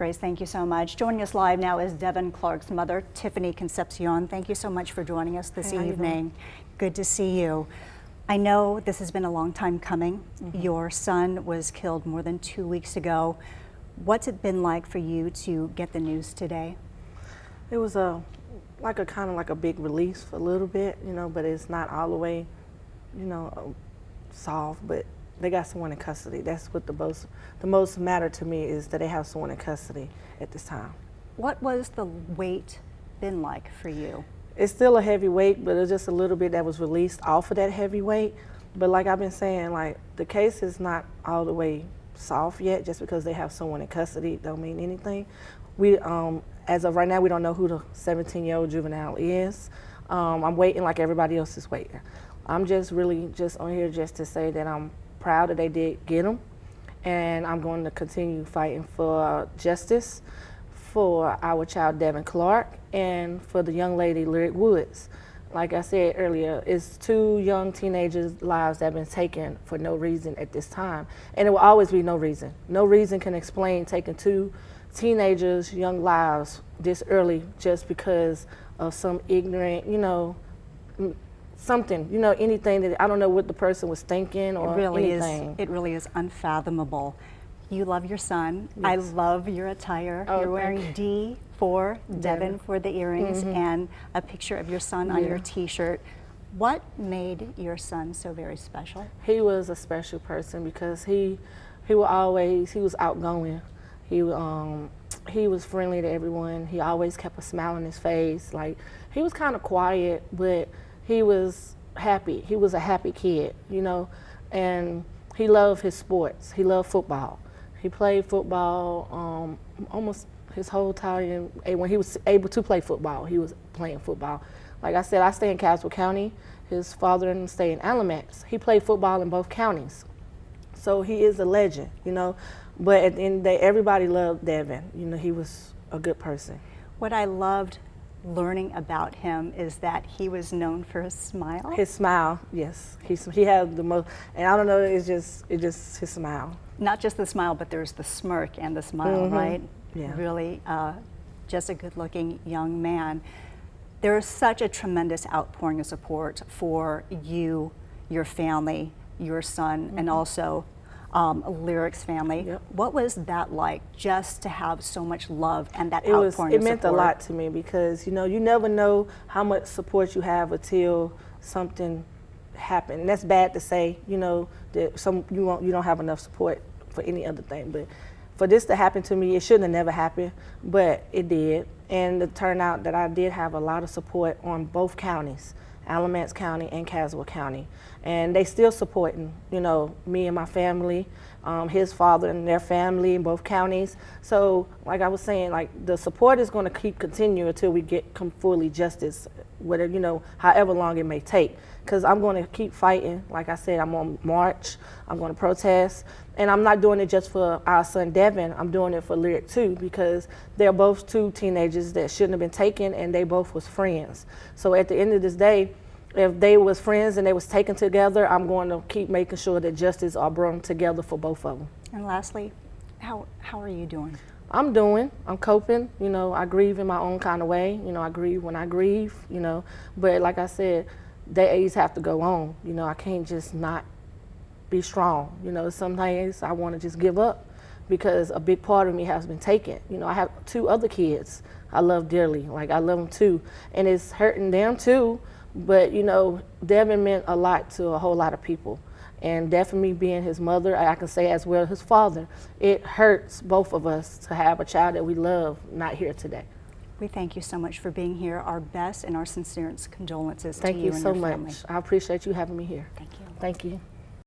Grace, thank you so much. Joining us live now is Devin Clark's mother, Tiffany Concepcion. Thank you so much for joining us this evening. Good to see you. I know this has been a long time coming. Your son was killed more than 2 weeks ago. What's it been like for you to get the news today? It was kind of like a big release for a little bit, but it's not all the way, solved. But they got someone in custody. That's what the most matter to me is that they have someone in custody at this time. What was the weight been like for you? It's still a heavy weight, but it's just a little bit that was released off of that heavy weight. But like I've been saying, like the case is not all the way solved yet. Just because they have someone in custody don't mean anything. We, as of right now, we don't know who the 17-year-old juvenile is. I'm waiting like everybody else is waiting. I'm just really just on here just to say that I'm proud that they did get him, and I'm going to continue fighting for justice for our child Devin Clark and for the young lady Lyric Woods. Like I said earlier, it's 2 young teenagers' lives that have been taken for no reason at this time, and it will always be no reason. No reason can explain taking 2 teenagers' young lives this early just because of some ignorant, something, anything that I don't know what the person was thinking or anything. It really is unfathomable. You love your son. Yes. I love your attire. Oh, you're wearing D for Devin for the earrings and a picture of your son on your t-shirt. What made your son so very special? He was a special person because he was outgoing. He was friendly to everyone. He always kept a smile on his face. Like, he was kind of quiet, but he was happy. He was a happy kid, and he loved his sports. He loved football. He played football almost his whole time. When he was able to play football, he was playing football. Like I said, I stay in Caswell County. His father stayed in Alamance. He played football in both counties. So he is a legend, But at the end of the day, everybody loved Devin. He was a good person. What I loved learning about him is that he was known for his smile. His smile, yes. He had the most, and I don't know, it's just his smile. Not just the smile, but there's the smirk and the smile, right? Yeah. Really, just a good-looking young man. There is such a tremendous outpouring of support for you, your family, your son, and also Lyric's family. Yep. What was that like, just to have so much love and that outpouring of support? It meant a lot to me because, you never know how much support you have until something happened. And that's bad to say, that you don't have enough support for any other thing. But for this to happen to me, it shouldn't have never happened, but it did. And it turned out that I did have a lot of support on both counties, Alamance County and Caswell County. And they still supporting, me and my family, his father and their family in both counties. So like I was saying, like the support is going to keep continuing until we get fully justice, whatever, however long it may take. Because I'm going to keep fighting. Like I said, I'm on march, I'm going to protest. And I'm not doing it just for our son Devin, I'm doing it for Lyric too, because they're both 2 teenagers that shouldn't have been taken, and they both was friends. So at the end of this day, if they was friends and they was taken together, I'm going to keep making sure that justice are brought together for both of them. And lastly, how are you doing? I'm coping, I grieve in my own kind of way. I grieve when I grieve, but like I said, days have to go on. I can't just not be strong. Sometimes I want to just give up because a big part of me has been taken. I have 2 other kids I love dearly, like I love them too, and it's hurting them too. But Devin meant a lot to a whole lot of people, and definitely being his mother, I can say as well his father, it hurts both of us to have a child that we love not here today. We thank you so much for being here. Our best and our sincerest condolences to you and your family. Thank you so much. I appreciate you having me here. Thank you. Thank you.